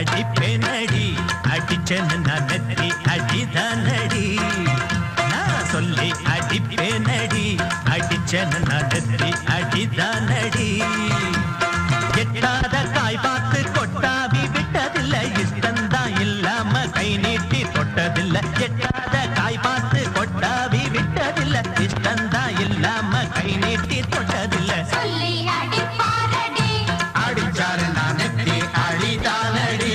அடிப்பேனடி அடிச்சேன்னு நான் நெத்தி அடிதானடி நான் சொல்லி அடிப்பேனடி அடிச்சேன்னு நான் நெத்தி அடிதானடி எட்டாத காய் பார்த்து கொட்டாவி விட்டதில்லை இஷ்டந்தான் இல்லாம கை நீட்டி தொட்டதில்லை எட்டாத காய் பார்த்து கொட்டாவி விட்டதில்லை இஷ்டந்தான் இல்லாம கை நீட்டி தொட்டதில்லை அடிச்சாரு நான் நெத்தி அடிதானடி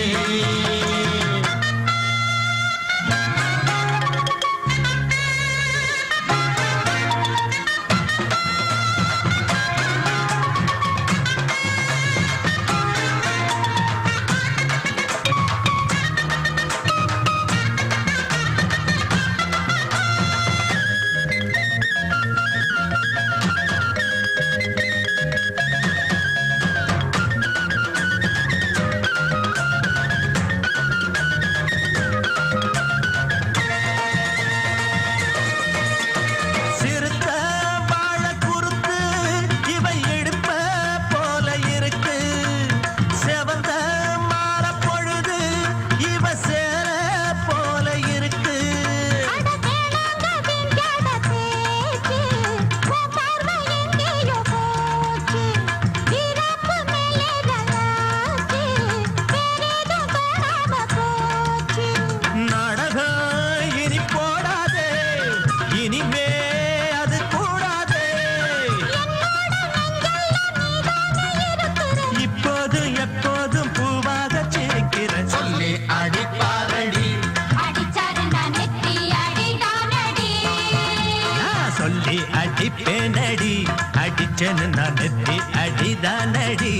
அடிப்பேனடி அடிச்சேன்னு நான் நெத்தி அடிதானடி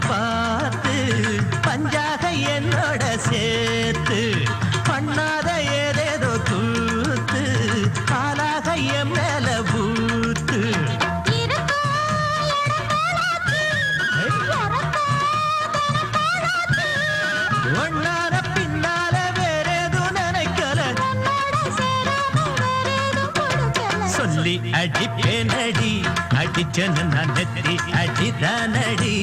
பார்த்து பஞ்சாக என்னோட சேர்த்து பண்ணாத ஏதேதோ கூத்து பாலாக என் மேல பூத்து ஒன்னார பின்னால வேறேதும் நினைக்கல சொல்லி அடிப்பேனடி அடிச்சேன்னு நான் நெத்தி அடிதானடி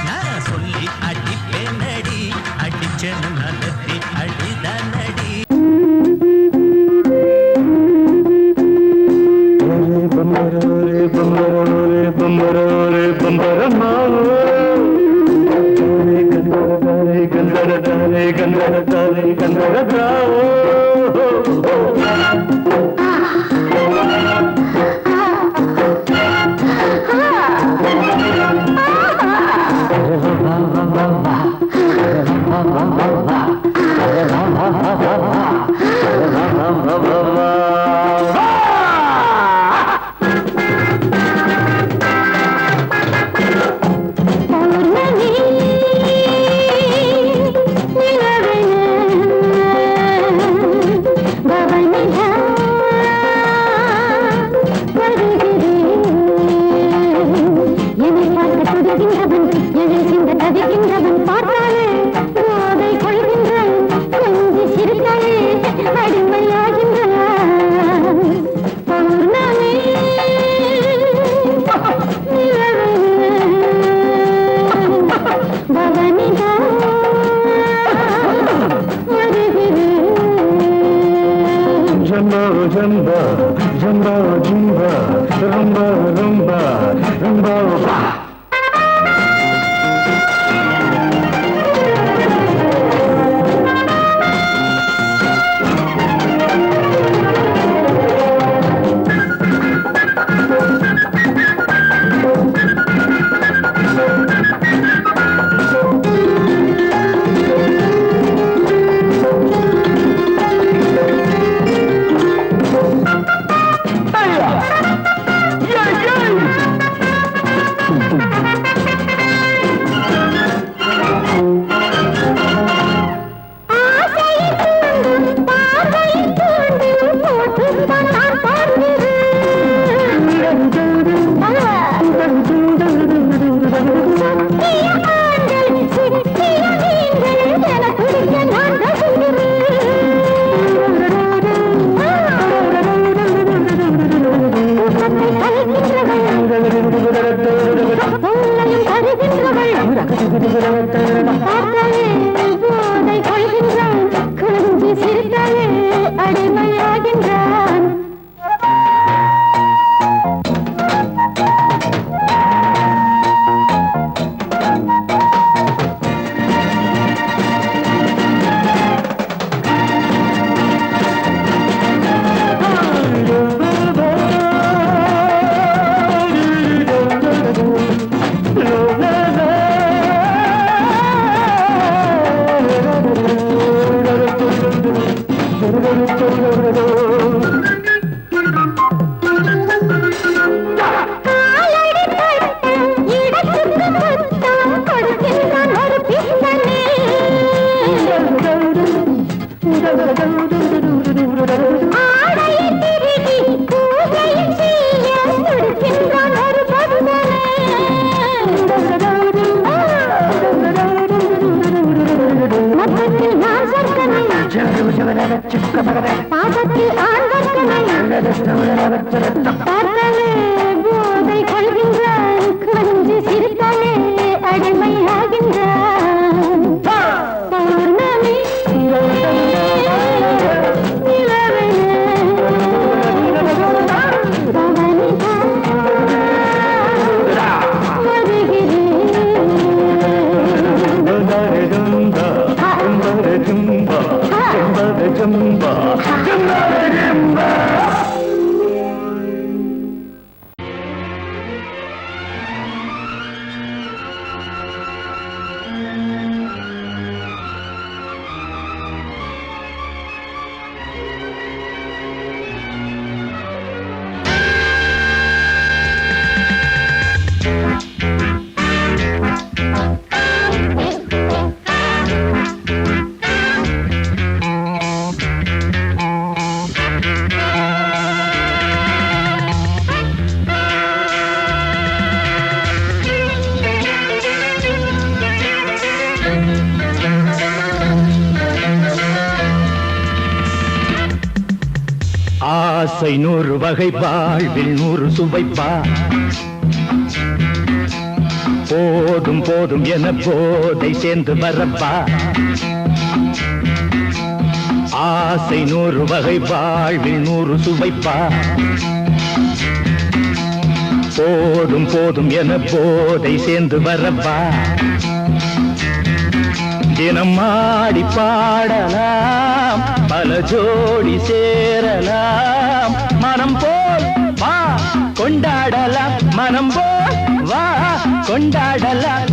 நான் சொல்லி அடிப்பேனடி அடிச்சேன்னு நான் நெத்தி அடிதானடி போதை கொள்கின்றான் கொஞ்சி சிரித்தாலே அடிமையாகின்றான் பாதத்தில் போதை கொள்கின்றான் கொஞ்சி சிரித்தாலே அடிமையாகின்றான் பௌர்ணமி ஆசை 100 வகை வாழ்வில் 100 சுவைப்பா போதும் போதும் என போதை சேர்ந்து வரப்பா ஆசை 100 வகை வாழ்வில் 100 சுவைப்பா போதும் போதும் என போதை சேர்ந்து வரப்பா தினம் ஆடி பாடலாம் பல ஜோடி சேரலாம் மனம் போல் வா கொண்டாடலாம் மனம் போல் வா கொண்டாடலாம்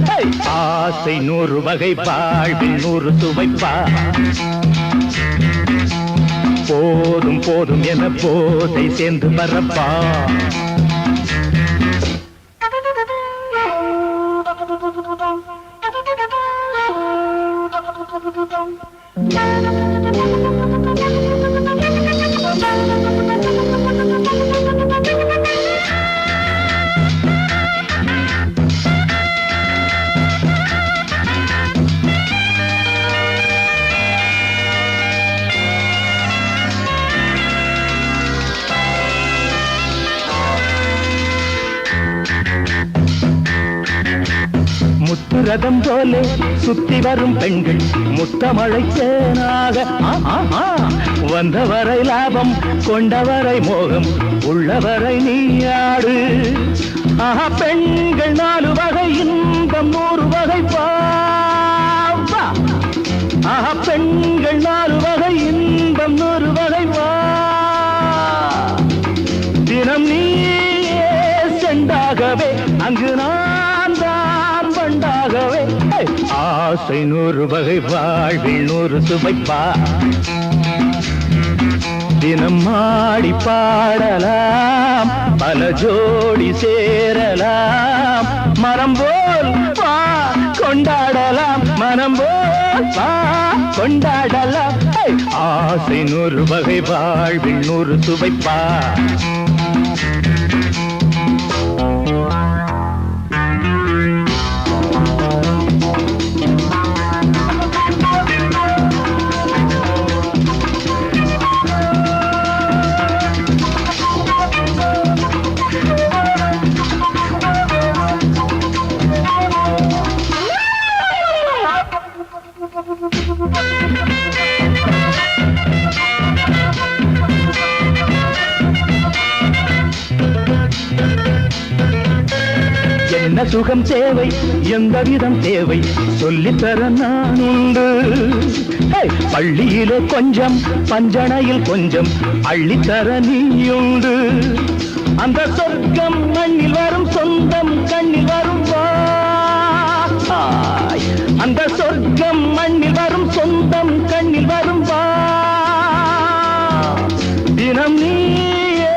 ஆசை 100 வகை வாழ்வில் 100 சுவைப்பா போதும் போதும் என போதை சேர்ந்து வரப்பா முத்துரதம் போலே சுத்தி வரும் பெண்கள் முத்தமழை தேனாக வந்தவரை லாபம் கொண்டவரை மோகம் உள்ளவரை நீயாடு பெண்கள் 4 வகை இன்பம் 100 வகை பாவா பெண்கள் 4 வகை இன்பம் 100 வகை வா தினம் நீயே செண்டாகவே அங்கு நான் தான் பண்டாகவே ஆசை 100 வகை வாழ்வில் 100 சுவைப்பா தினம் ஆடி பாடலாம் பல ஜோடி சேரலாம் மரம் போல் வா கொண்டாடலாம் மனம் போல் வா கொண்டாடலாம் ஆசை 100 வகை வாழ்வில் 100 சுவைப்பா சுகம் தேவை எந்த விதம் தேவை சொல்லித்தர நான் உண்டு பள்ளியிலே கொஞ்சம் பஞ்சணையில் கொஞ்சம் அள்ளித்தர நீயுண்டு அந்த சொர்க்கம் மண்ணில் வரும் சொந்தம் கண்ணில் வரும் அந்த சொர்க்கம் மண்ணில் வரும் சொந்தம் கண்ணில் வரும் தினம் நீயே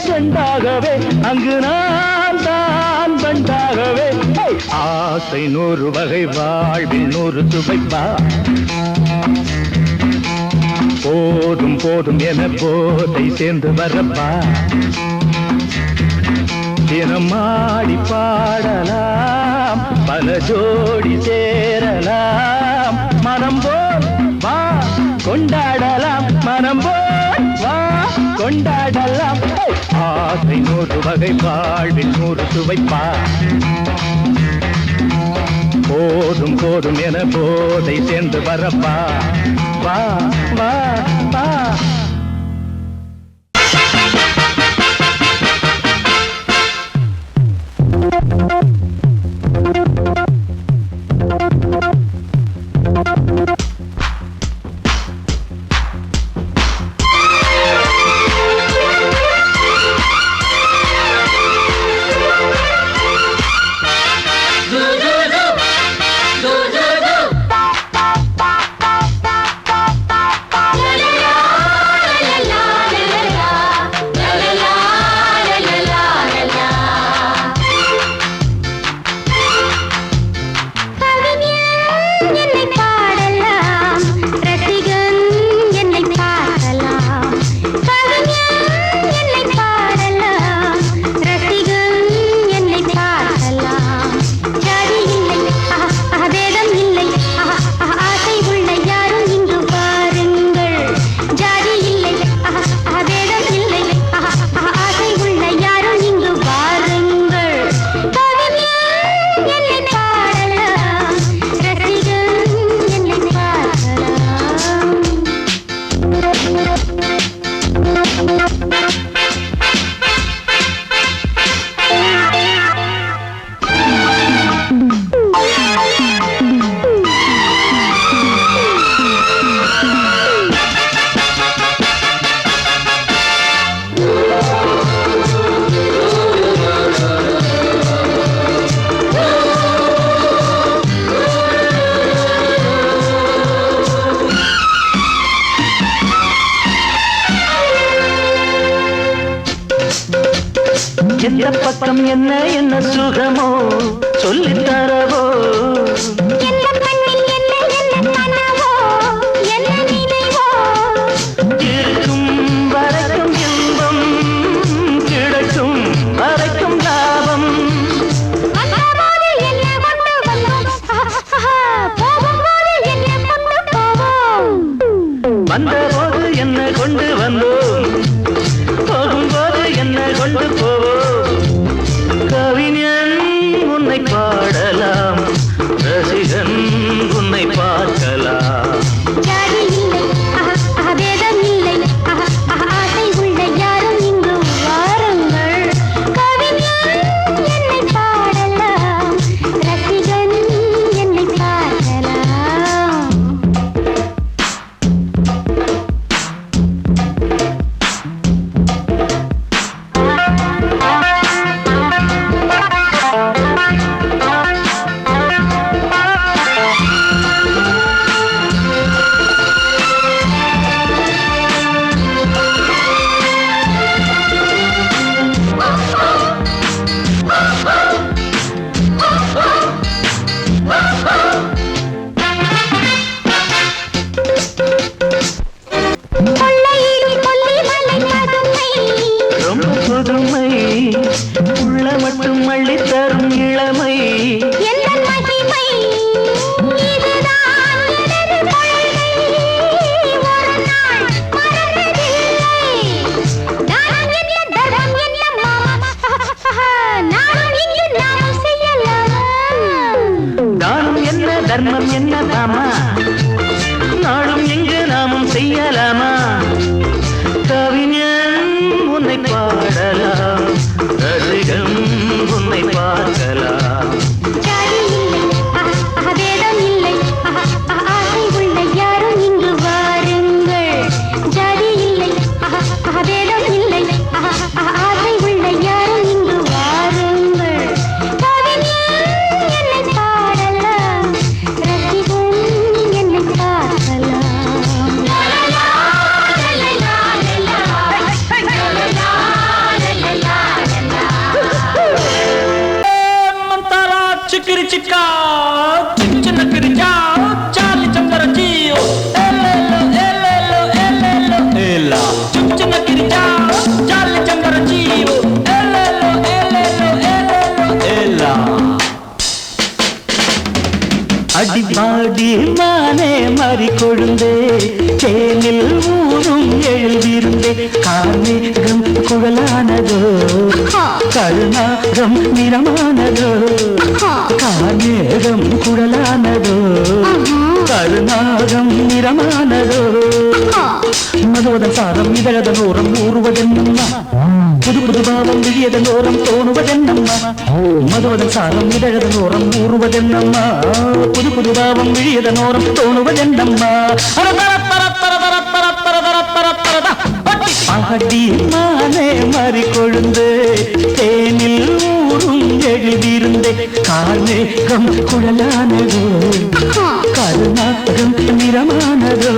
செண்டாகவே அங்கு நான் தான் பண்டாகவே ஆசை 100 வகை வாழ்வில் 100 சுவைப்பா போதும் போதும் என போதை சேர்ந்து வரப்பா தினம் ஆடி பாடலாம் பல ஜோடி சேரலாம் மனம் போல் வா கொண்டாடலாம் மனம் போல் வா கொண்டாடலாம் ஆசை 100 வகை வாழ்வில் 100 சுவைப்பா போதும் போதும் என போதை சேர்ந்து வரப்பா வா வா வா எந்த பக்கம் என்ன என்ன சுகமோ சொல்லித் தரவோ இருக்கும் வரைக்கும் இன்பம் கிடைக்கும் வரைக்கும் லாபம் வந்தபோது என்ன கொண்டு வந்தோம் போகும்போது என்ன கொண்டு போவோம் கவிஞன் உன்னை பாடலாம் ரசிகன் உன்னை பார்க்கலாம் உள்ள மட்டும் அள்ளி தரும் இளமை தானம் என்ன தர்மம் என்ன தாமா நாளும் எங்கு நாமும் செய்யலாமா கவிஞன் உன்னை பாடலாம் ரசிகன் உன்னை பார்க்கலாம் அடிபாடி மானே மாறி கொழுந்தே தேனில் ஊரும் எழுதிருந்தே கார்மேகம் குழலானதோ கருணாகம் நிறமானதோ கார்மேகம் குழலானதோ கருணாகம் நிறமானதோ மதுவதன் சாரம் இதழதன் ஓரம் ஊறுவதென்னம்மா புது புது பாவம் விழியதன் ஓரம் தோணுவதென்னம்மா மதுவதன் சாரம் இதழதன் ஓரம் ஊறுவதென்னம்மா புது புது பாவம் விழியதன் ஓரம் தோணுவதென்னம்மா பாடி மானே மாறி கொழுந்து தேனில் ஊரும் எழுதியிருந்தே கார்மேகம் குழலானதோ கருணாகம் நிறமானதோ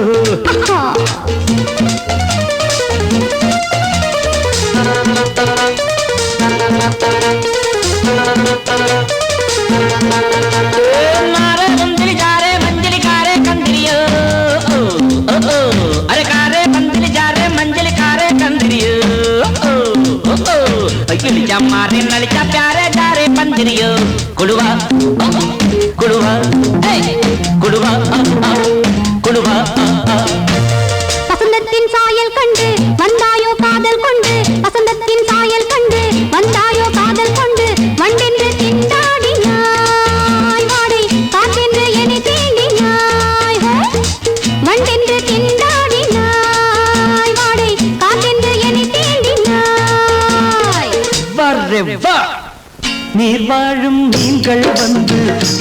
मारे नलिका प्यारे जारे पंजरियो कुड़वा कुड़वा कुड़वा कुड़वा வசந்தத்தின் சாயல் கண்டு வந்தாயோ காதல் கொண்டு வசந்தத்தின் சாயல் கண்டு வந்தாயோ காதல் கொண்டு வண்டென்று திண்டாடினாய் வாடை காற்றென்று என்னை தீண்டினாய் வண்டென்று திண்டாடினாய் வாடை காற்றென்று என்னை தீண்டினாய் நீர் வாழும் மீன்கள் வந்து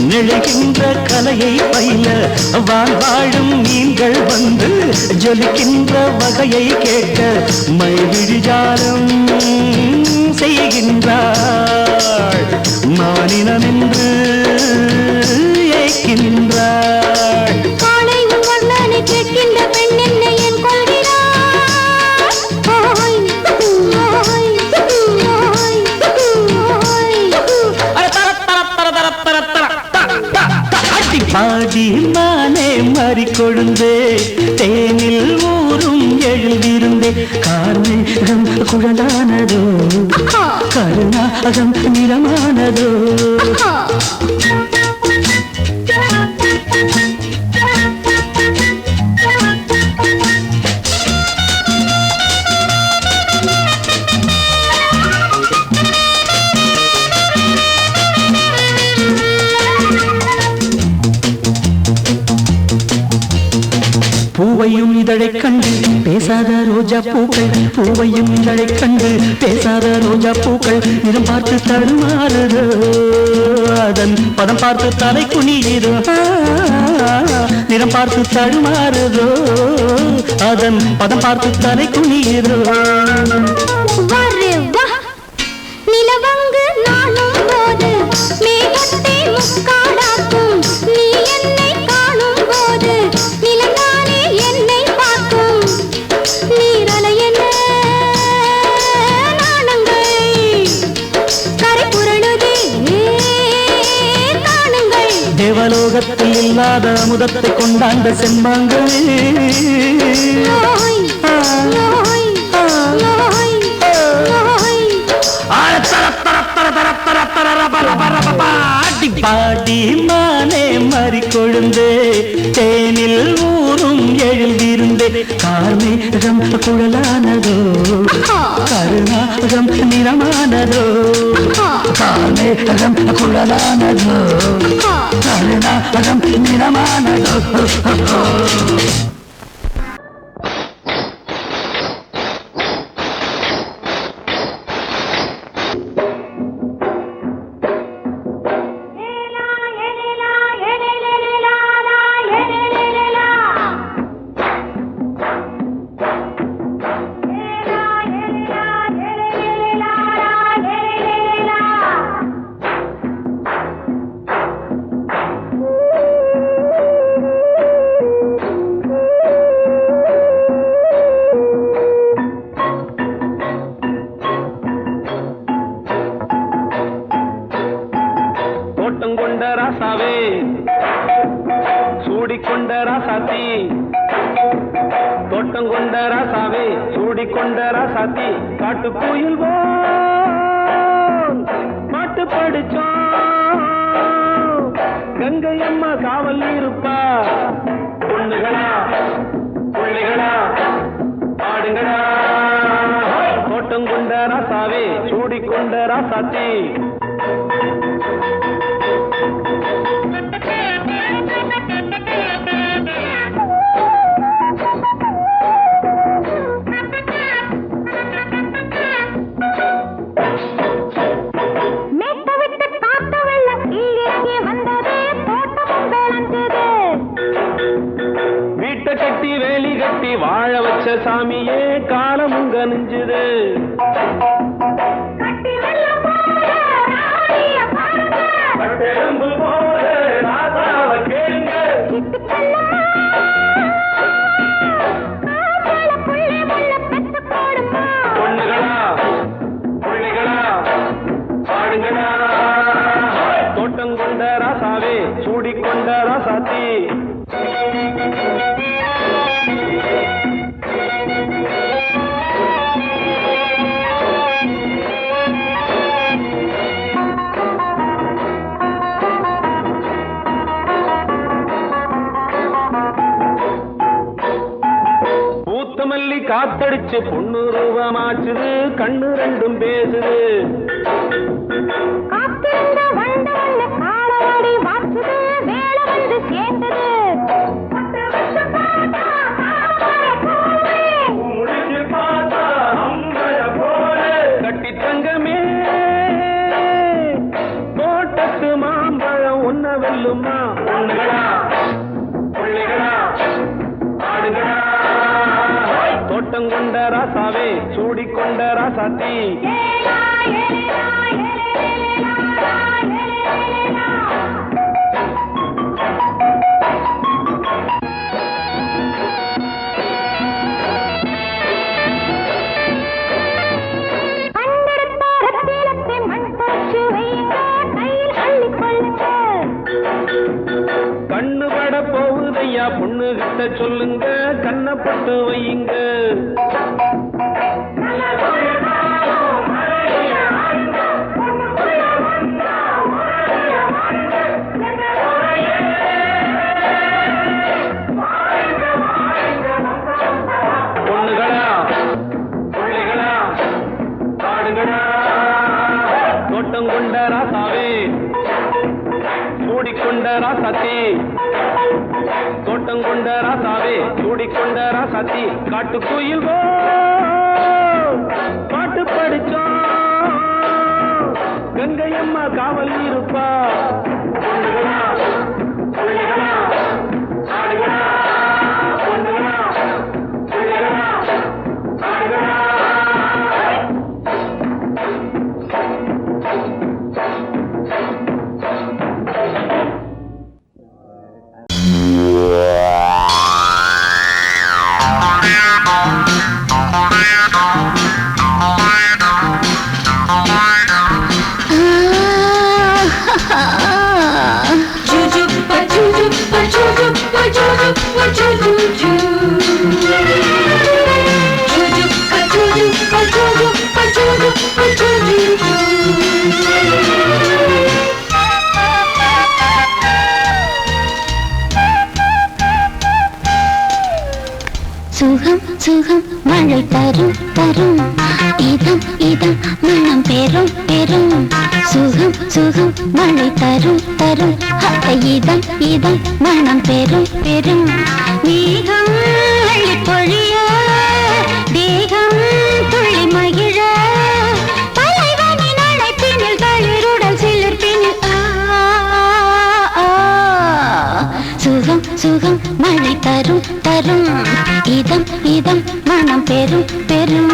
நிழைகின்ற கலையை பயில வாழும் மீன்கள் வந்து ஜொலிக்கின்ற வகையை கேட்க மைவிழிஜாலம் செய்கின்றாள் மானினம் என்று ஏற்கின்றாள் காலை உன் வர்ணனை கேட்கின்ற பெண் என்னை என் கொள்கிறாள் பாடி மானே மாறி கொழுந்தே தேனில் ஊரும் எழுதியிருந்தே கார்மேகம் குழலானதோ கருணாகம் நிறமானதோ பூவையும் இதழை கண்டு பேசாத ரோஜா பூக்கள் பூவையும் இதழை கண்டு பேசாத ரோஜா பூக்கள் நிறம் பார்த்து தடுமாறுதோ அதன் பதம் பார்த்து தலை குனியுதோ நிறம் பார்த்து தடுமாறுதோ அதன் பதம் பார்த்து தலை குனியுதோ நிலவங்கு நானும் போது மேகத்தை முக்காடாக்கும் நீ என்னை காணும் போது நிலங்கானே என்னை பார்க்கும் நீரலை என்ன நாணங்கள் கரை புரளுதே காணுங்கள் தேவலோகத்தில் இல்லாத அமுதத்தை கொண்டாண்ட செம்மாங்களே பாடி மானே மாறி கொழுந்தே தேனில் ஊரும் எழுதியிருந்தே கார்மேகம் குழலானதோ கருணாகம் நிறமானதோ கார்மேகம் குழலானதோ கருணாகம் நிறமானதோ கங்கை அம்மா காவல் இருப்பா. பொண்ணுகளா பிள்ளைகளா ஆடுங்களா, தோட்டம் கொண்ட ராசாவே சூடிக்கொண்ட ராசாத்தி. வீட்டை கட்டி வேலி கட்டி வாழ வச்ச சாமியே காலமும் கனிஞ்சுது. பொண்ணுகளா பிள்ளைகளா ஆடுங்களா, தோட்டம் கொண்ட ராசாவே சூடிக்கொண்ட ராசாத்தி. பூத்தமல்லி காத்தடிச்சு பொண்ணு ரூபமாச்சுது, கண்ணு ரெண்டும் பேசுது. கட்டி தங்கமே தோட்டத்து மாம்பழம் ஒன்ன வெல்லுமா. பொண்ணுகளா பிள்ளைகளா ஆடுகளா, தோட்டம் கொண்ட ராசாவே சூடிக்கொண்ட ராசாத்தி. கண்ணு பட போகுதையா பொண்ணு கிட்ட சொல்லுங்க, கண்ணப்பட்டு வையுங்க. பொண்ணுகளா பிள்ளைகளா ஆடுகளா, தோட்டம் கொண்ட ராசாவே சூடிக்கொண்ட ராசாத்தி. தோட்டம் கொண்ட ராசாவே சூடிக்கொண்ட ராசாத்தி. காட்டுக்குயில் பாட்டு படிச்சோம், கங்கை அம்மா காவல் இருப்பா. பொண்ணுகளா பிள்ளைகளா ஆடுகளா, பொண்ணுகளா பிள்ளைகளா ஆடுகளா. சுகம் சுகம் மழை தரும் தரும், இதம் இதம் மனம் பெறும் பெறும். சுகம் சுகம் மழை தரும் தரும், இதம் இதம் மனம் பெறும் பெறும். மேகம் அள்ளி பொழிய தேகம் துள்ளி மகிழ, தலைவனின் அழைப்பினில் தளிருடல் சிலிர்ப்பினில் சுகம் சுகம் மழை தரும் தரும், இதம் இதம் மனம் பெறும் பெறும்.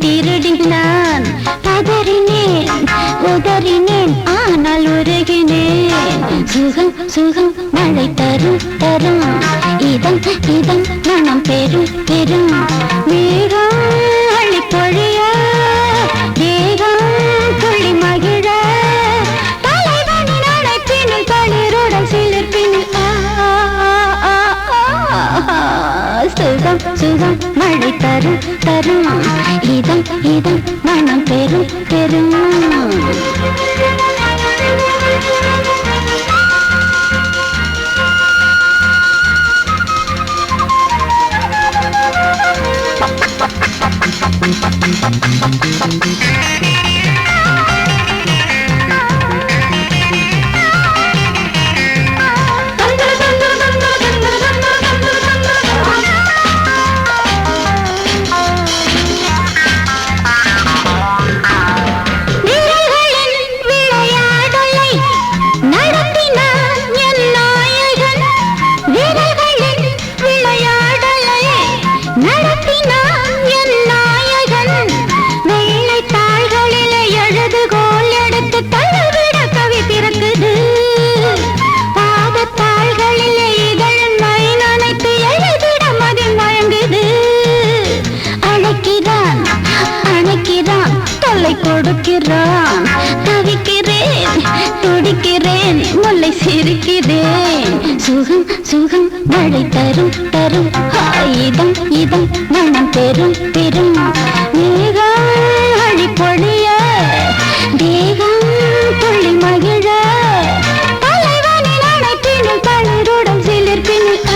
திருடினான் பதறினேன் உதறினேன் ஆனால் உருகினேன் சுகம் சுகம் மழை தரும் தரும் இதம் இதம் மனம் பெரும் பெரும் மேகம் அள்ளி பொழிய தேகம் துள்ளி மகிழ தலைவனின் அழைப்பினில் தளிருடன் சிலிர்ப்பினில் சுகம் சுகம் மழை தரும் தரும் இதம் இதம் மனம் பெரும் பெரும் கொடுக்கிறான் தவிக்கிறேன் துடிக்கிறேன் முல்லை சிரிக்கிறேன் சுகம் சுகம் மழை தரும் தரும் இதம் இதம் மனம் பெரும் பெரும் மேகம் அழி பொழிய தேகம் துள்ளி மகிழ தலைவனின் அழைப்பினில் தளிருடன் சிலிர்ப்பினில்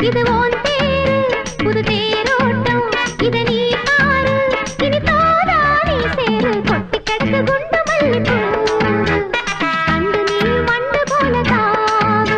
இது ஓன் தேரு புது தேரோட்டம் இத நீ பாரு இனி தோதா நீ சேரு கொட்டி கிடக்கு குண்டு மல்லிப்பூ அண்டு நீ மண்டு போல தாவு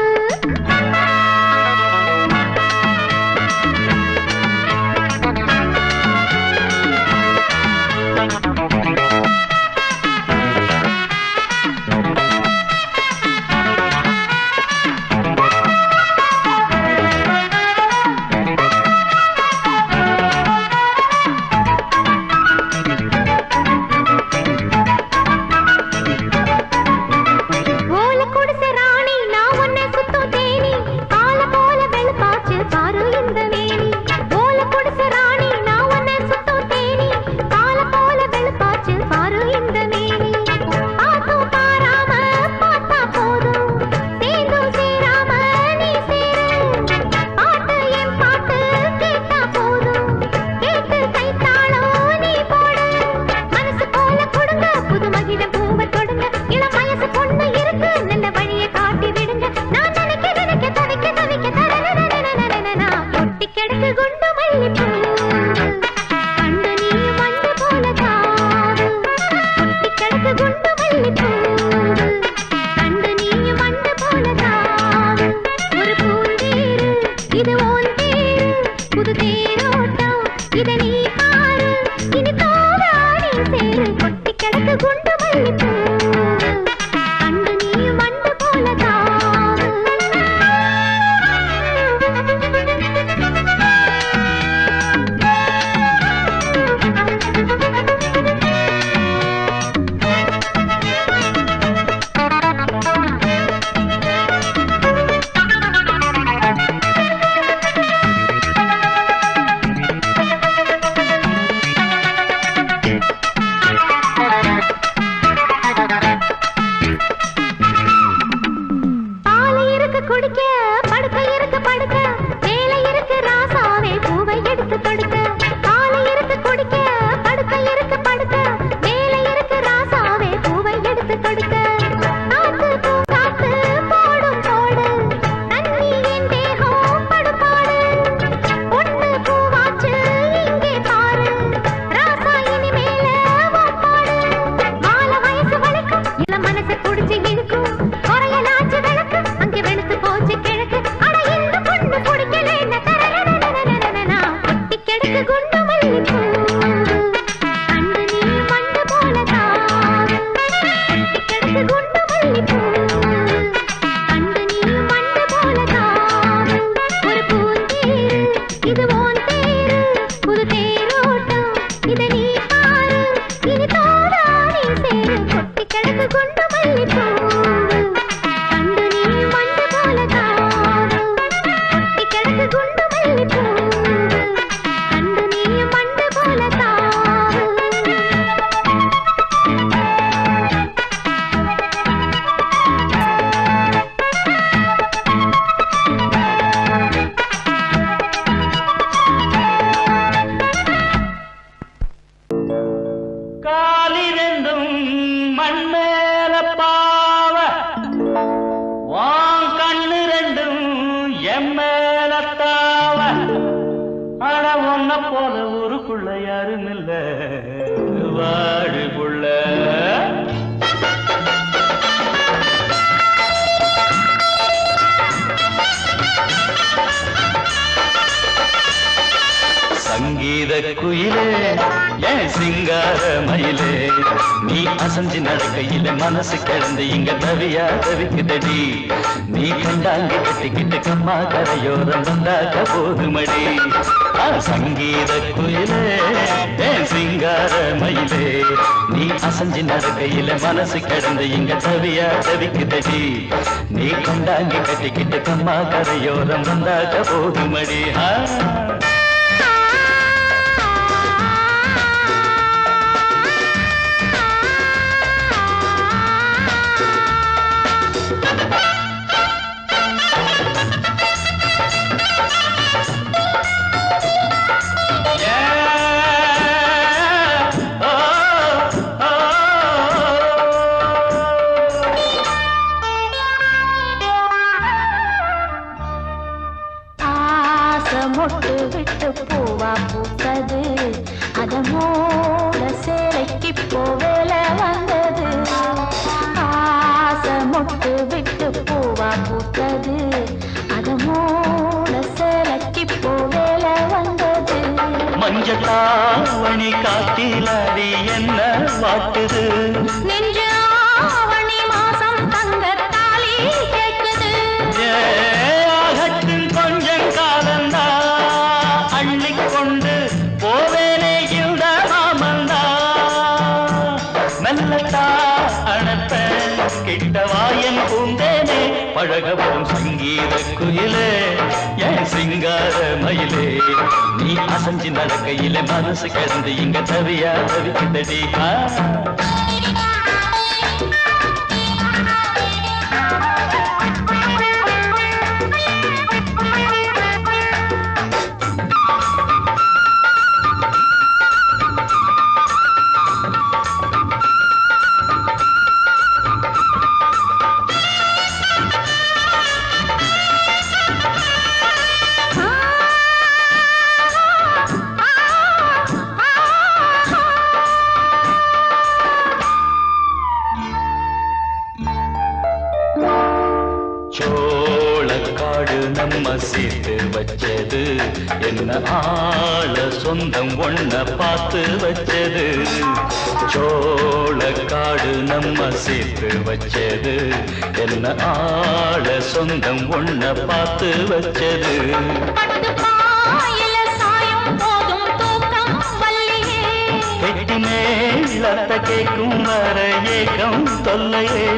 சங்கீத குயிலே ஏன் சிங்கார மயிலே நீ அசஞ்சு நடக்கையில மனசு கிடந்து இங்க தவியா தவிக்குதடி நீ கண்டாங்க கட்டிக்கிட்டு கம்மா கரையோரம் வந்தாக்க போதுமடி சங்கீத குயிலே ஏன் சிங்கார மயிலே நீ அசஞ்சு நடக்கையில மனசு கிடந்து இங்க தவியா தவிக்குதடி நீ கண்டாங்க கட்டிக்கிட்டு கம்மா கரையோரம் வந்தாக்க போதுமடி மொட்டு விட்டு பூவா பூத்தது அத மூட சேலைக்கு போவேல வந்தது ஆசை மொட்டு விட்டு பூவா பூத்தது அத மூட சேலைக்கு போவேல வந்தது மஞ்சத்தாவணி காட்டில் அடி என்ன வாட்டுது நெஞ்சு ஆவணி மாசம் தங்க தாலி கேட்குது ஆகத்தில் கொஞ்சம் காலந்தா அள்ளிக்கொண்டு போவேனே இந்த மாமந்தா மெல்லத்தா அணப்ப கிட்டவாயன் பூந்தேனே பழகவும் சங்கீத குயிலே என் சிங்கார மயிலே நீ அசஞ்சி நடக்கையில மனசு கிடந்து இங்க தவியா தவிக்கிட்டடி சோளக்காடு நம்ம சேர்த்து வச்சது என்ன ஆள சொந்தம் ஒன்ன பார்த்து வச்சது சோளக்காடு நம்ம சேர்த்து வச்சது என்ன ஆள சொந்தம் ஒன்ன பார்த்து வச்சது கெட்டி மேலத்த கேட்கும் வர ஏகம் தொல்லையே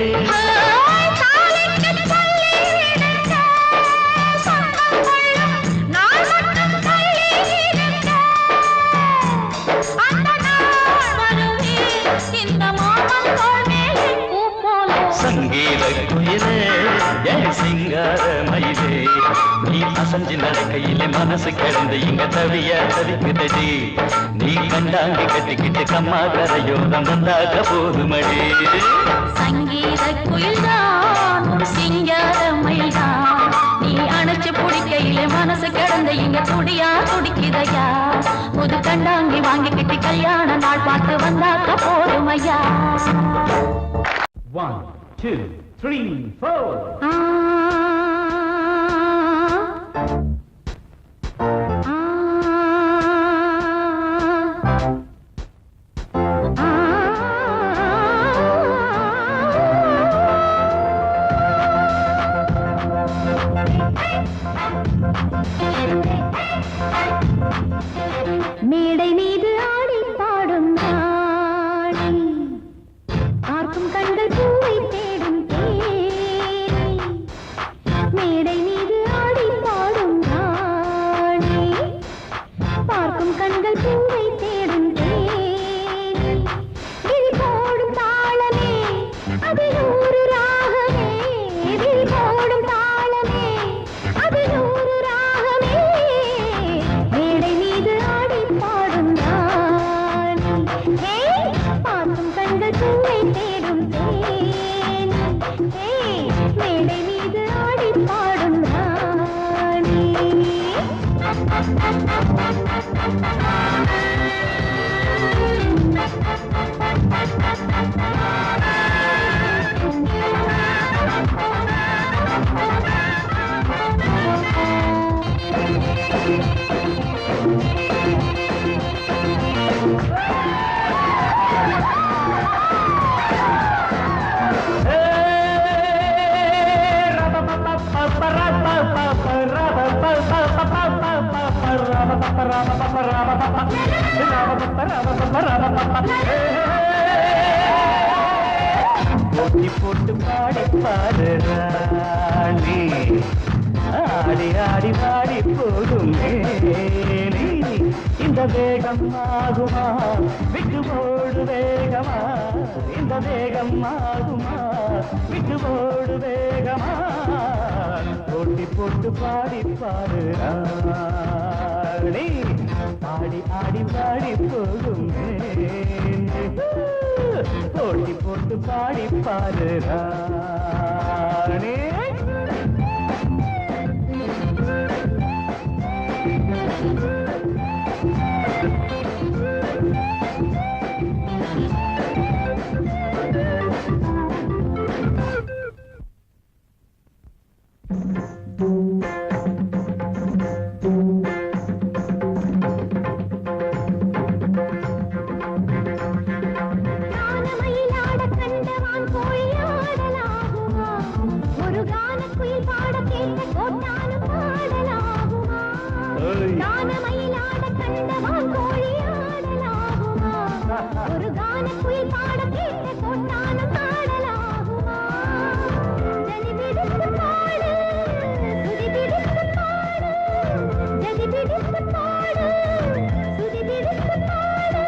சங்கீத குயிலே என் சிங்கார மயிலே நீ அசஞ்சி நடக்கையிலே மனசு கிடந்து இங்க தவிய தவிக்குதடி நீ கண்டாங்கி கட்டிக்கிட்டு கம்மா கரையோரம் வந்தாக போதுமடி சங்கீத குயில்தான் ஒரு சிங்கார மயில்தான் நீ அணைச்சு பிடிக்கையிலே மனசு கிடந்து இங்க துடியா துடிக்குதையா புது கண்டாங்கி வாங்கிக்கிட்டு கல்யாண நாள் பார்த்து வந்தாக்க போதுமையா 1, 2, 3, 4. மேடை மீது ஆடி பாடும் நாடி பார்க்கும் கண்கள் பூவை தேடும் தேடி மேடை மீது ஆடி பாடும் நாடி பார்க்கும் கண்கள் பூவை தேடும் தேடி விழி போடும் தாளமே அது நூறு ராகமே விழி போடும் தாளமே அது நூறு ராகமே மேடை மீது ஆடி பாடும் நாடி பார்க்கும் கண்கள் பூவை தேடும் தேன் மேடை மீது ஆடி பாடும் ராணி போட்டி போட்டு பாடி பாடு ராணி ஆடி ஆடி பாடி போடும் மேனி இந்த வேகம் ஆகுமா விட்டு போடு வேகமா இந்த வேகம் ஆகுமா விட்டு போடு வேகமா போட்டி போட்டு பாடி பாடு ராணி ஆடி ஆடி பாடி போடும் மேனி போட்டி போட்டு பாடி பாடு ராணி கானமயிலாட கண்டவான் கோழி ஆடலாகுமா ஒரு கான குயில் பாட கேட்ட கொண்டானம் ஆடலாகுமா ஜதி பிடித்து பாடு சுதி பிடித்து பாடு ஜதி பிடித்து பாடு சுதி பிடித்து பாடு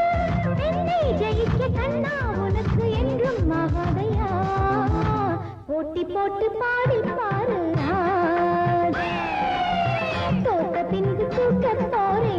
என்னை ஜெயிக்க கண்ணா உனக்கு என்றும் மகாதையா போட்டி போட்டு பாடி பாரு தோட்ட பின்பு தூக்க போரை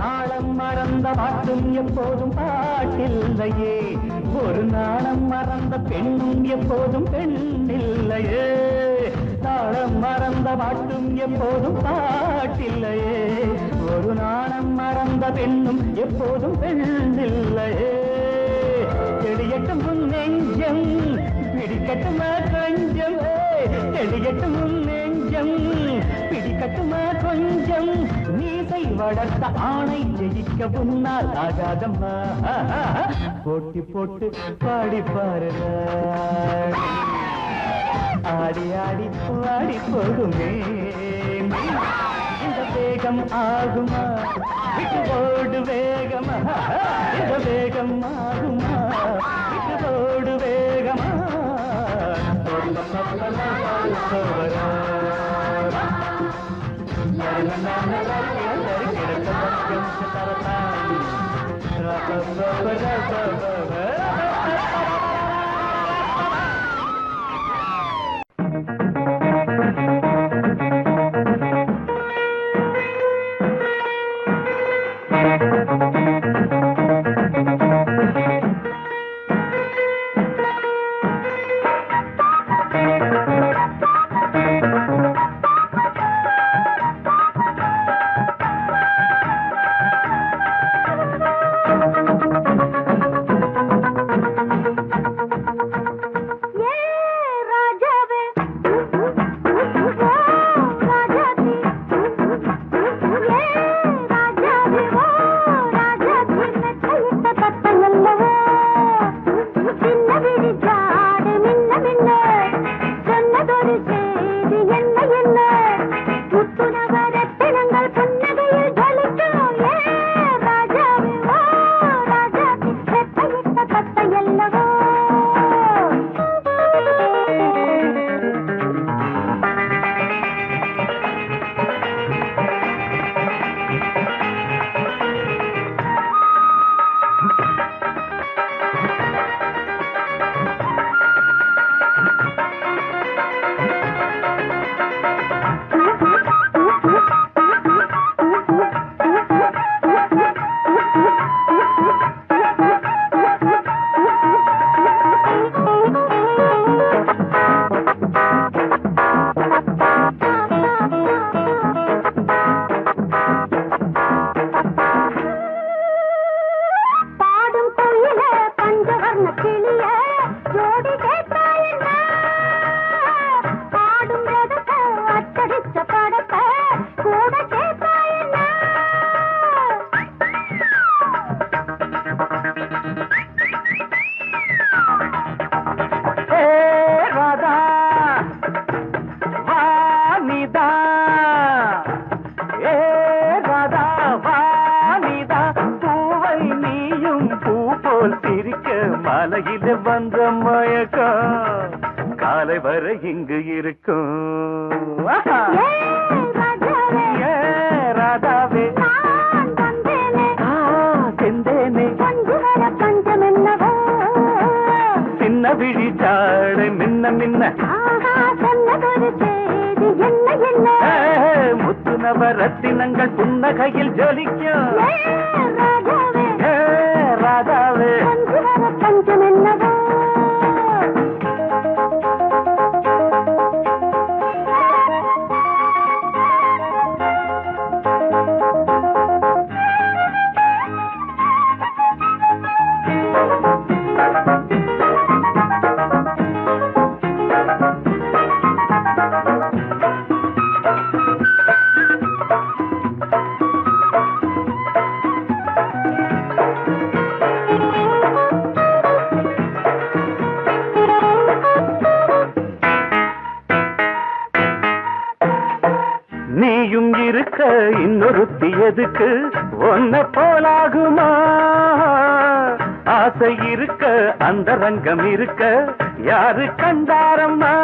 ஆழம் மறந்த பாட்டும் எப்போதும் பாட்டில்லையே ஒரு நாணம் மறந்த பெண்ணும் எப்போதும் பெண்ணில்லையே தாளம் மறந்த பாட்டும் எப்போதும் பாட்டில்லையே ஒரு நாணம் மறந்த பெண்ணும் எப்போதும் பெண்ணில்லையே செடியட்டும் உன் நெஞ்சம் பிடிக்கட்டுமா கொஞ்சம் செடியட்டும் உன் நெஞ்சம் பிடிக்கட்டுமா கொஞ்சம் நீசை வளர்த்த ஆணை ஜெயிக்க முன்னால் ஆகாதம்மா போட்டி போட்டு பாடி பாருங்க ஆடி ஆடி பாடி போகுமே இந்த வேகம் ஆகுமா விட்டு ஓடு வேகமா இந்த வேகம் ஆகுமா விட்டு ஓடு வேகமா மலையில வந்த மயக்கம் காலை வரை இங்கு இருக்கும் ராதாவே செந்தேனே சின்ன விழி சாடு மின்ன மின்ன முத்து நவரத்தினங்கள் புன்னகையில் ஜொலிக்கும் ராதாவே பஞ்சம் என்னவோ இருக்க இன்னொருத்தி எதுக்கு ஒன்ன போலாகுமா ஆசை இருக்க அந்த ரங்கம் இருக்க யாரு கண்டாரம்மா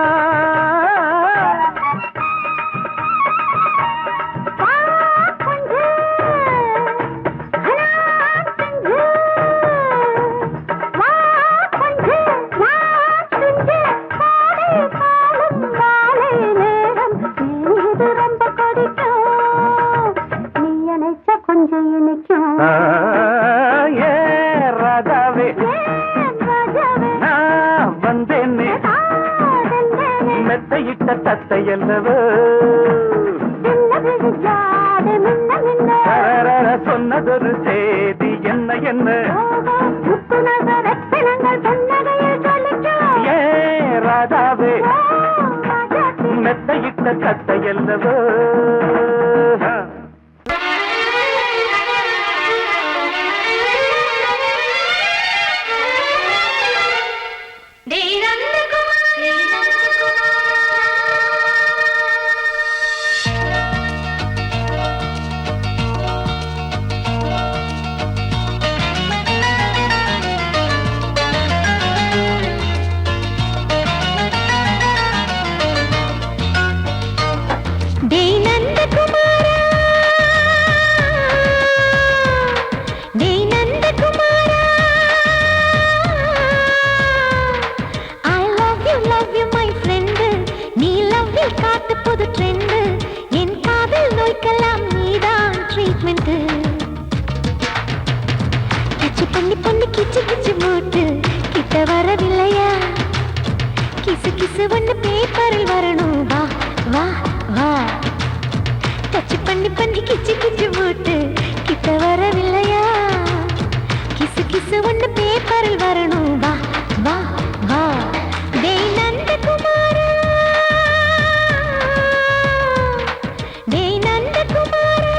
மெத்தையிட்ட தத்தை அல்லவோ சொன்னதொரு செய்தி என்ன என்ன ஏ ராதாவே மெத்தையிட்ட தத்தை அல்லவோ கிச்சு கிச்சு மூட்டு கிட்ட வரவில்லையா கிசு கிசு ஒண்ணு பேப்பரில் வரணும் வா வா வா டச் பண்ணி பண்ணி கிச்சு கிச்சு மூட்டு கிட்ட வரவில்லையா கிசு கிசு ஒண்ணு பேப்பரில் வரணும் வா வா வா டேய் நந்தகுமாரா டேய் நந்தகுமாரா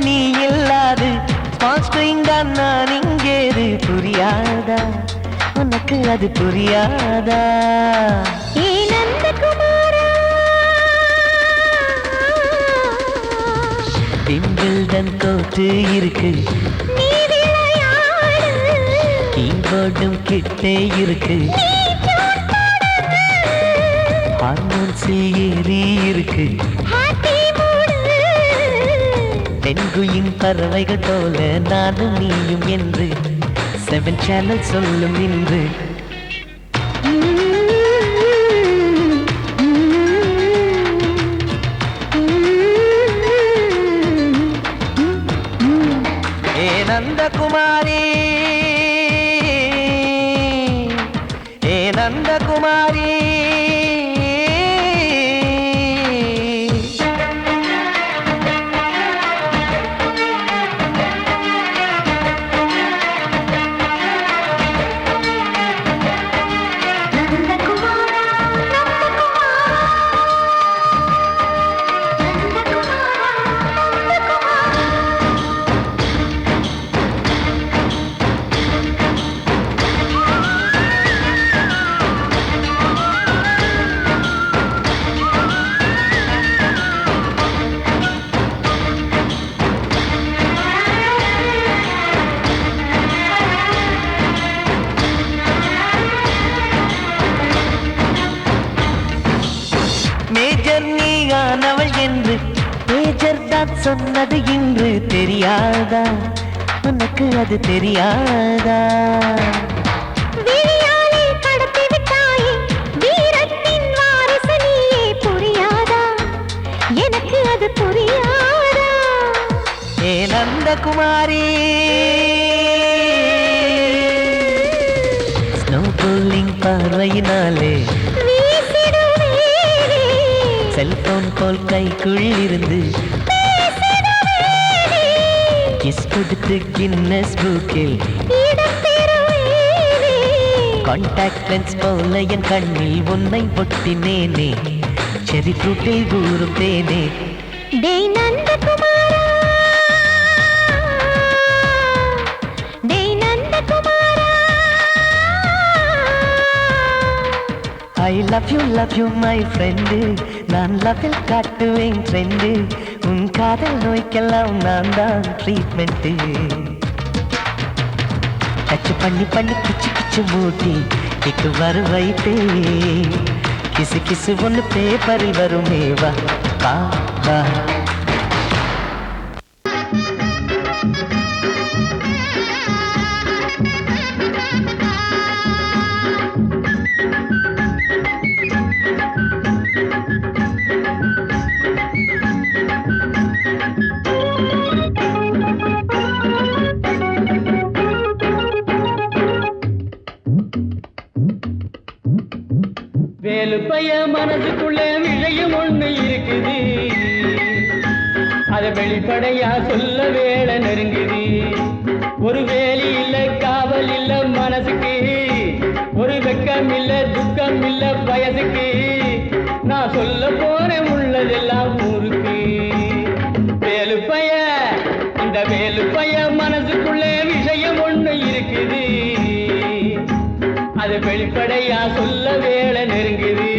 நீ இல்லாது நான் இங்கேது புரியாதா உனக்கு அது புரியாதா ஏ நந்தகுமாரா பிம்பிள்டன் கோட்டு இருக்கு நீ விளையாடு கீபோர்டும் கிட்டே இருக்கு ஹார்மோன்ஸில் ஏறி இருக்கு பெண்குயின் பறவைகள் போல நானும் நீயும் என்று 7 சேனல் சொல்லும் இன்று ஏ நந்தகுமாரி ஏ நந்தகுமாரி என்று பேஜர் தான் சொன்னது இன்று தெரியாதா உனக்கு அது தெரியாதா விழியாலே கடத்தி விட்டாயே வீரத்தின் வாரிசு நீயே புரியாதா எனக்கு அது புரியாதா குமாரி ஸ்னோ போலிங் பார்வையினாலே செல்போன் போல் கைக்குள் இருந்து கிஸ் கொடுத்து கின்னஸ் புக்கில் கான்டாக்ட் லென்ஸ் போல என் கண்ணில் உன்னை ஒட்டினேனே செரி ஃப்ரூட்டில் ஊறும் தேனே டேய் நந்தகுமாரா டேய் நந்தகுமாரா I love you my friend நான் லவ்வில் காட்டுவேன் ட்ரெண்டு உன் காதல் நோய்க்கெல்லாம் நான் தான் ட்ரீட்மெண்ட் டச் பண்ணி பண்ணி கிச்சு கிச்சு மூட்டி கிக்கு வர வைத்தே கிசு கிசு ஒன்று பேப்பரில் வருமே வா வா வா வேலுப்பைய மனசுக்குள்ள விஷயம் ஒண்ணு இருக்குது அத வெளிப்படையா சொல்ல வேலை நெருங்குது ஒரு வேலி இல்ல காவல் இல்ல மனசுக்கு ஒரு வெக்கம் இல்ல துக்கம் இல்ல வயசுக்கு நான் சொல்ல போறேன் உள்ளதெல்லாம் ஊருக்கு வேலுப்பைய இந்த வேலுப்பைய மனசுக்குள்ள விஷயம் ஒண்ணு இருக்குது அது வெளிப்படையா சொல்ல வேலை நெருங்குது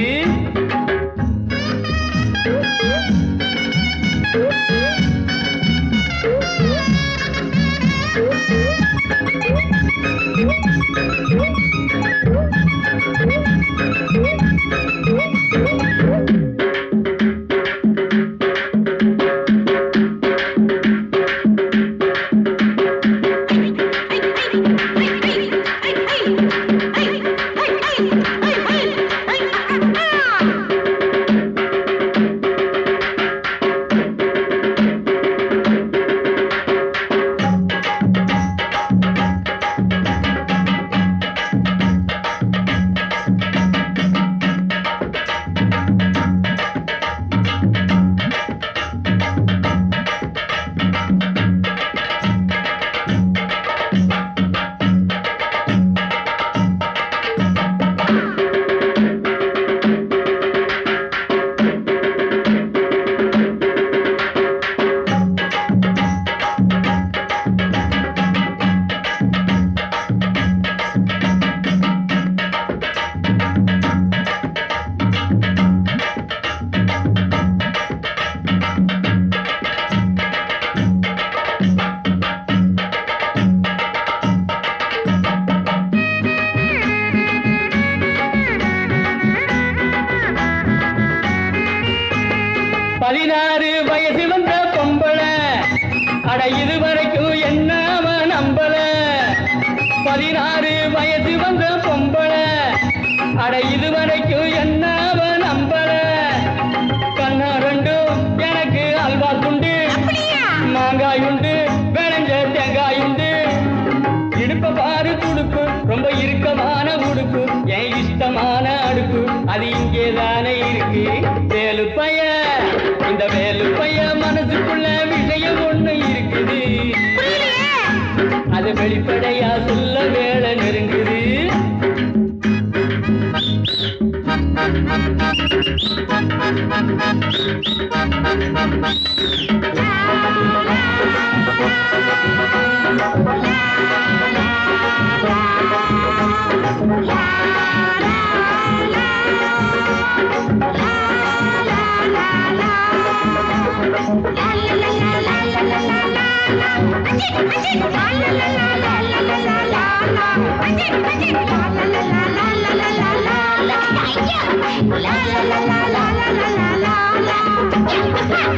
வெளிப்படையா சொல்ல வேலை நெருங்குது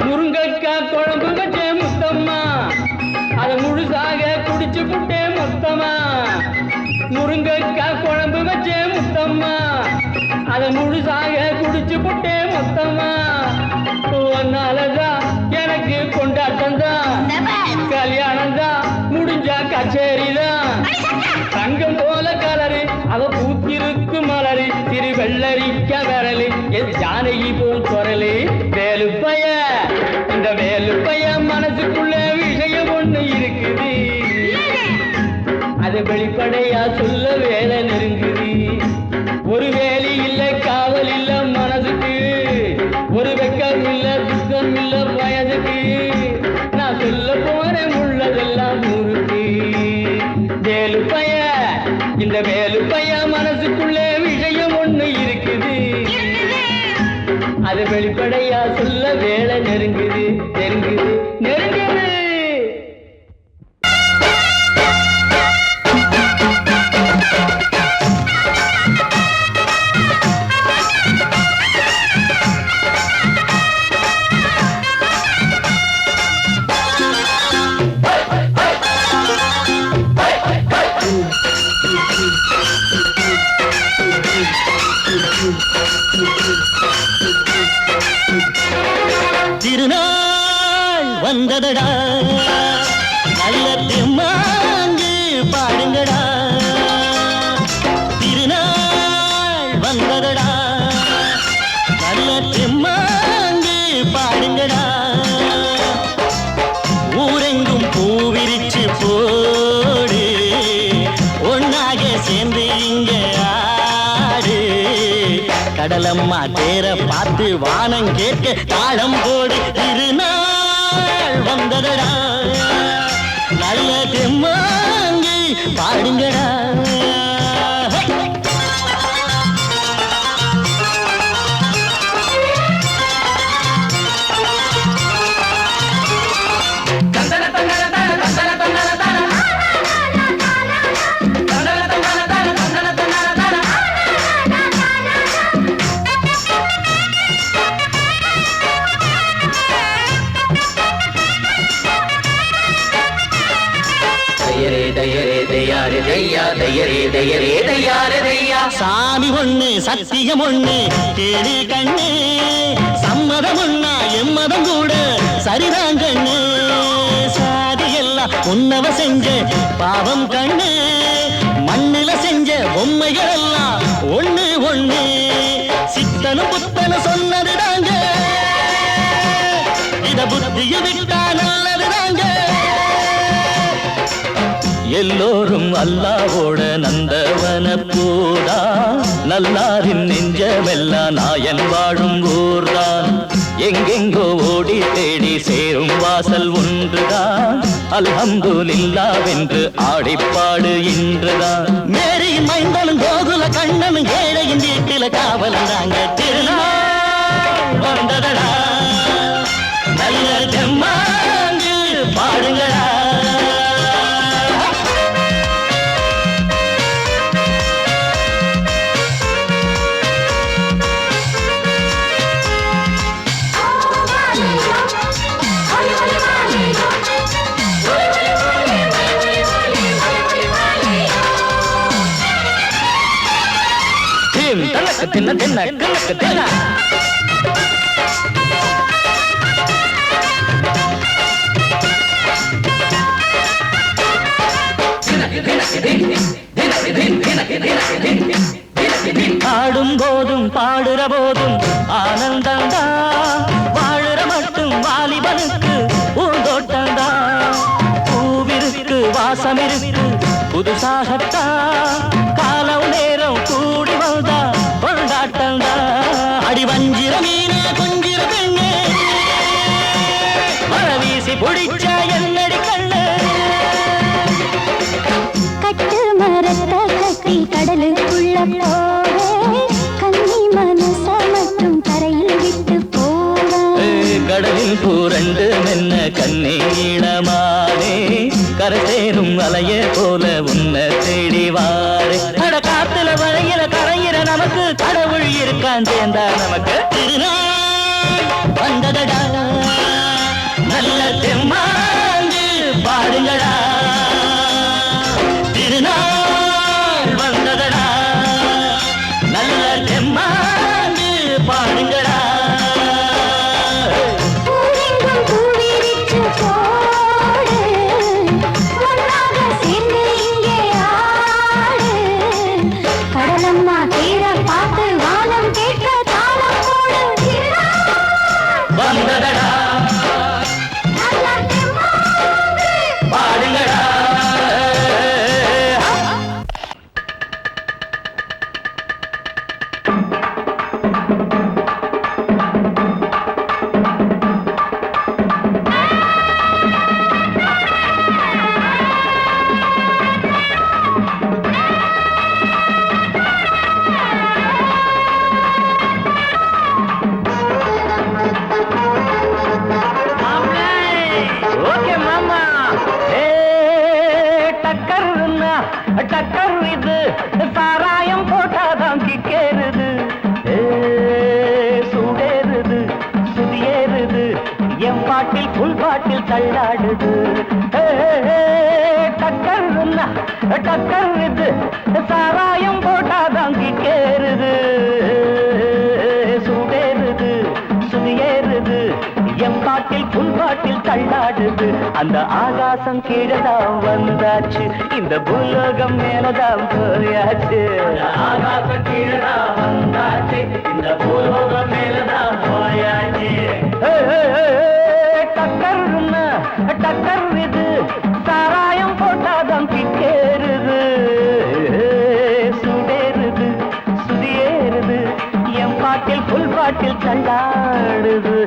முருங்கக்காய் குழம்பு வச்சே முத்தம்மா அத முழுசாக குடிச்சு புட்டே மொத்தமா முருங்கக்காய் குழம்பு வச்சே முத்தம்மா அத முழுசாக குடிச்சு புட்டே மொத்தமா ஒன்னாலதான் எனக்கு கொண்டாட்டம் தான் கல்யாணம் ஜானகி போல் குரலு வேலுப்பைய. இந்த வேலுப்பைய மனசுக்குள்ள விஷயம் ஒண்ணு இருக்குது, அது வெளிப்படையா சொல்ல வேலை நெருங்குது. ஒரு வேலி இல்ல காவல் இல்ல மனசுக்கு, ஒரு வெக்கம் இல்ல துக்கம் இல்ல வயதுக்கு. நான் சொல்ல போறேன் உள்ளதெல்லாம் ஊருக்கு. வேலுப்பைய, இந்த வேலுப்பைய மனசுக்குள்ள விஷயம் ஒண்ணு இருக்குது, அது வெளிப்படையா சொல்ல வேலை நெருங்குது நெருங்குது நெருங்குது. திருநாள் வந்ததடா, நல்ல திருமாங்கு பாடுங்கடா. திருநாள் வந்ததடா, நல்ல திருமாங்கு பாடுங்கடா. ஊரெங்கும் பூவிரிச்சு போடு, ஒன்னாக சேர்ந்து இங்க ஆடு. கடலம்மா தேர பார்த்து வானம் கேட்க தாளம் போடு. திருநாள் வந்ததடா, நல்ல தெம்மாங்கி பாடுங்கடா. சாமி ஒண்ணு சத்தியம் ஒண்ணு கேளு கண்ணு, சம்மதம் ஒண்ணா எம்மதம் கூட சரிதான் கண்ணு. சாதி எல்லாம் உன்னவ செஞ்ச பாவம் கண்ணு, மண்ணில செஞ்ச பொம்மைகள் எல்லாம் ஒண்ணு ஒண்ணு. சித்தனும் புத்தனும் சொன்னது தாங்க, இத புத்திய விட்டா நல்லது தாங்க. எல்லோரும் அல்லாவோட நந்தவன பூதா, நல்லாரின் நெஞ்சமெல்லாம் நாயன் வாழும் ஊர்தான். எங்கெங்கோ ஓடி தேடி சேரும் வாசல் ஒன்றுதான், அல்ஹம்துலில்லாஹ்வென்று ஆடிப்பாடு இன்றுதான். மேரியின் மைந்தனும் கோகுல கண்ணனும் ஏழையின் வீட்டில காவலந்தாங்க. திருநாள் வந்ததடா, நல்ல தெம்மாங்கு பாடுங்களா. தின்ன தின்ன கணக்கு தின்ன ஆடும் போதும் பாடுற போதும் ஆனந்தந்தா, வாழுற மட்டும் வாலிபனுக்கு பூந்தோட்டந்தா. பூவிருக்கு வாசம் இருக்கு புதுசாகத்தா, காலம் நேரம் கூடி வந்தா கொண்டாட்டந்தா. அடி வஞ்சிர மீன கொஞ்சிர பெண்ணு, மழை வீசி பிடிச்ச என்னடி கண்ணு. கட்டு மரத்தை கட்டி கடலுக்குள்ள போவே, கன்னி மனச மட்டும் கரையில் விட்டு போவே. கடலில் பூரண்டு மென்ன கண்ணீடமானே, கரை சேரும் அலைய போல உன்னை தேடி வாரே. அட காத்துல வளையில கரையிற நமக்கு கடவுள் இருக்கான் சேர்ந்தா நமக்கு. திருநாள் வந்ததடா, நல்ல தெம்மாங்கு பாடுங்கடா. திருநாள் வந்ததடா, நல்ல தெம்மாங்கு பாடுங்கடா. கடலம்மா தேர பார்த்து வானம் கேட்க தாளம் போடு. டக்கர் இது சாராயம் போட்டாதான் கிக்கேறுது சூடேறுது சுதியேறுது என் பாட்டில் புல் பாட்டில் தள்ளாடுது டக்கர் இது சாராயம் போட்டாதான் கிக்கேறுது சூடேறுது சுதியேறுது என் பாட்டில் புல் பாட்டில் தள்ளாடுது அந்த ஆகாசம் கீழதான் வந்தாச்சு இந்த பூலோகம் மேலதான் போயாச்சு ஆகாசம் கீழதான் வந்தாச்சு இந்த பூலோகம் மேலதான் போயாச்சு டக்கர் இது சாராயம் போட்டாதான் கிட்டேறுது சுடேறுது சுதியேறுது என் பாட்டில் புல் பாட்டில் தள்ளாடுது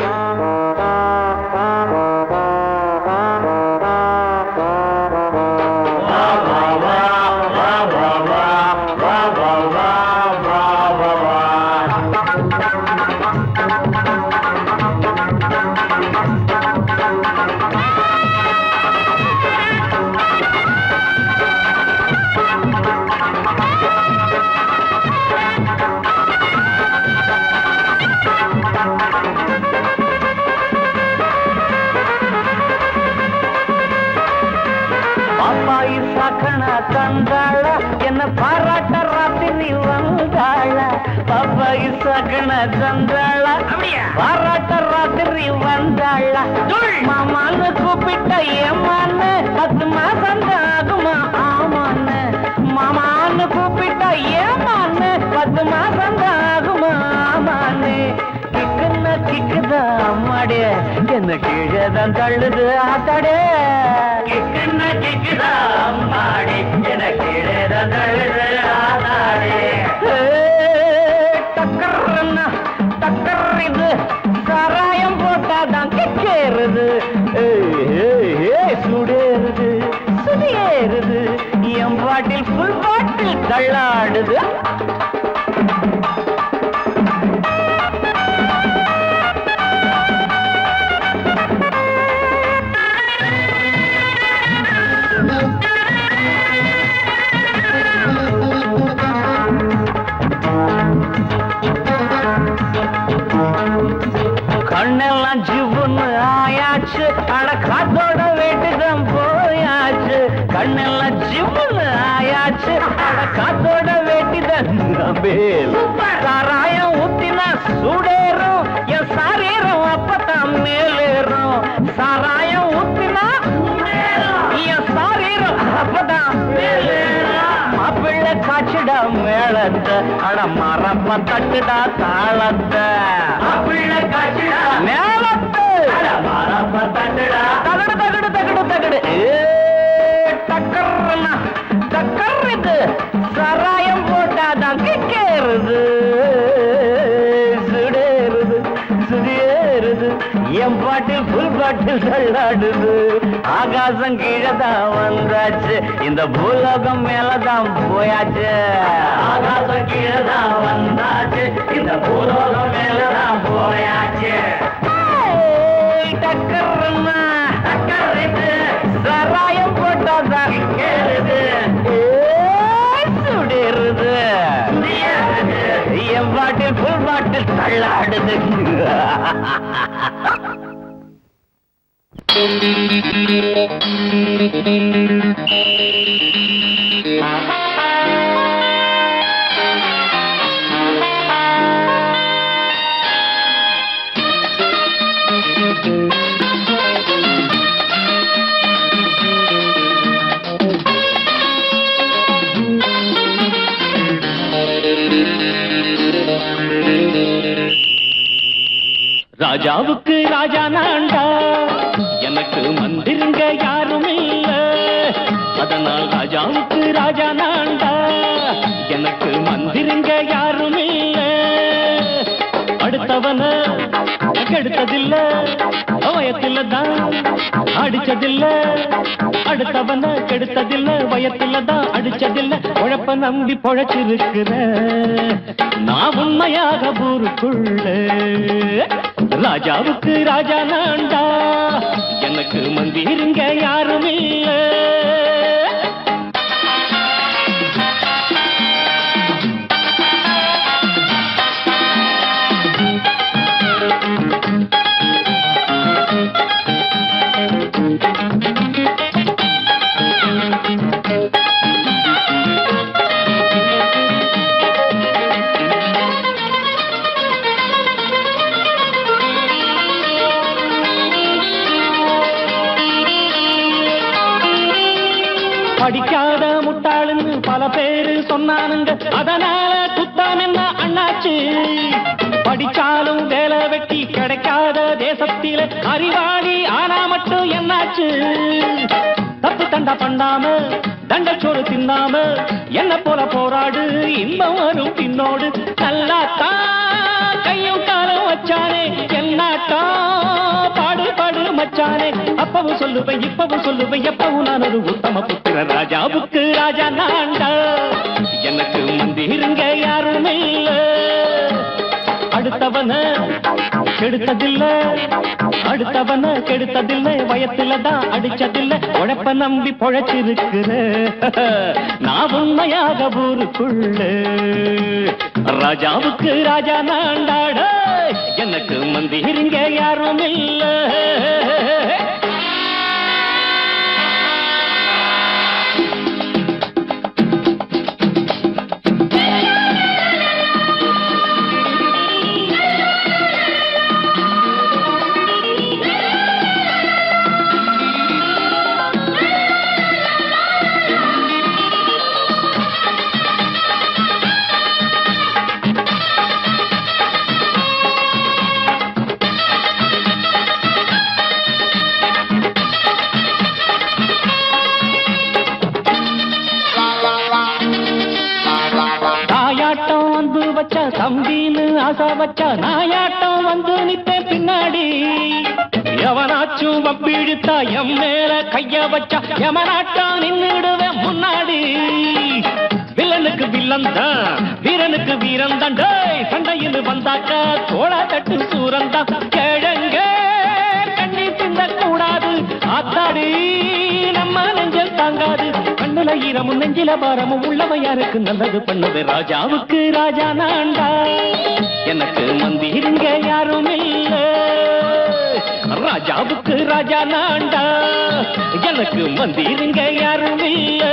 தந்தாள என்ன பாராட்ட ராத்திரி வந்தாள பாப்பாயி சகன தந்தாள பாராட்ட ராத்திரி வந்தாள மாமான்னு கூப்பிட்ட ஏமான்னு 10 மாசம் ஆகுமா ஆமான்னு மாமான்னு கூப்பிட்ட ஏமான்னு 10 மாசம் ஆகுமா ஆமான்னு கிக்குன்னா கிக்குதா அம்மாடே என்ன கீழேதான் தள்ளுது ஆத்தாடே கிக்குன்னா கிக்குதா அம்மாடே என்ன கீழேதான் தள்ளுது ஆத்தாடே டக்கர்னா டக்கர் இது சாராயம் போட்டாதான் கிக்கேறுது சுடேறுது சுதியேறுது என் பாட்டில் புல் பாட்டில் தள்ளாடுது கண்ணெல்லாம் ஜிவுன்னு ஆயாச்சு அட காத்தோட வீட்டுதான் போயாச்சு கண்ணெல்லாம் ஜிவுன்னு ஆயாச்சு அட காத்தோட வேட்டிதான் சாராயம் ஊத்தினா சூடேறும் என் சாரீரம் அப்பதான் மேலேறும் சாராயம் ஊத்தினா என் சாரீரம் அப்பதான் மேலேறும் மாப்பிள்ளை காய்ச்சிடா மேளத்தை அட மரப்ப தட்டுடா தாளத்தை மாப்பிள்ளை காய்ச்சிடா மேளத்தை அட மரப்ப தட்டுடா தகடு தகடு தகடு தகடு டக்கர்னா டக்கர் இது சாராயம் போட்டாதான் கிக்கேறுது சுடேறுது சுதியேறுது என் பாட்டில் புல் பாட்டில் தள்ளாடுது ஆகாசம் கீழதான் வந்தாச்சு இந்த பூலோகம் மேலதான் போயாச்சு ஆகாசம் கீழதான் வந்தாச்சு இந்த பூலோகம் மேலதான் போயாச்சு டக்கர்னா டக்கர் இது சாராயம் போட்டாதான் கேளுது சுடேறுது என் பாட்டில் புல் பாட்டில் தள்ளாடுது ராஜாவுக்கு ராஜா நான்டா எனக்கு மந்திருங்க யாரும் இல்ல அதனால் ராஜாவுக்கு ராஜா நான்டா எனக்கு மந்திருங்க யாரும் இல்ல அடுத்தவன கெடுத்ததில்ல வயத்தில தான் அடிச்சதில்ல அடுத்தவன கெடுத்ததில்ல வயத்தில தான் அடிச்சதில்ல உழப்ப நம்பி பொழைச்சிருக்கிற நான் உண்மையாக ஊருக்குள்ள ராஜாவுக்கு ராஜா நான்டா எனக்கு மந்திருங்க யாரும் இல்ல படிக்காத முட்டாளுன்னு பல பேரு சொன்னானுங்க, அதனால குத்தம் என்ன அண்ணாச்சு? படிச்சாலும் வேலை வெட்டி கிடைக்காத தேசத்தில அறிவாளி ஆனா மட்டும் என்னாச்சு? தப்பு தண்டா பண்ணாம தண்டச்சோறு தின்னாம என்ன போல போராடு, இன்பம் வரும் பின்னோடு. நல்லாத்தான் கையும் காலம் வச்சானே, என்னாட்டா பாடு பாடு மச்சானே. அப்பவும் சொல்லுவேன் இப்பவும் சொல்லுவேன், எப்பவும் நான் ஒரு உத்தம புத்திர. ராஜாவுக்கு ராஜா நான்டா, எனக்கு மந்திருங்க யாரும் இல்ல. அடுத்தவன கெடுத்ததில்ல, அடுத்தவன கெடுத்ததில்ல, வயத்துலதான் அடிச்சதில்ல. உழைப்ப நம்பி பொழைச்சிருக்கிற நான் உண்மையாக ஊருக்குள்ள. ராஜாவுக்கு ராஜா நான்டாட, எனக்கு மந்திருங்க யாரும் இல்ல. தம்பின்னு ஆசா வச்சா நாயாட்டம் வந்து நித்தேன் பின்னாடி. எவனாச்சும் வப்பிழுத்தா எம் மேல கைய வச்சா எமனாட்டம் நின்னுடுவேன் முன்னாடி. வில்லனுக்கு வில்லன் தான், வீரனுக்கு வீரன் தான். சண்டையில் வந்தாக்கா தோளா தட்டு சூரன் தான். கிழங்க கண்ணி தின்ன கூடாது, ஆத்தாடி நம்ம நெஞ்சல் தாங்காது. கண்ணுல ஈரமும் நெஞ்சில பாரமும் உள்ளவன் யாருக்கு நல்லது பண்ணது. ராஜாவுக்கு ராஜா நான்டா, எனக்கு மந்திருங்க யாரும் இல்ல. ராஜாவுக்கு ராஜா நான்டா, எனக்கு மந்திருங்க யாரும் இல்ல.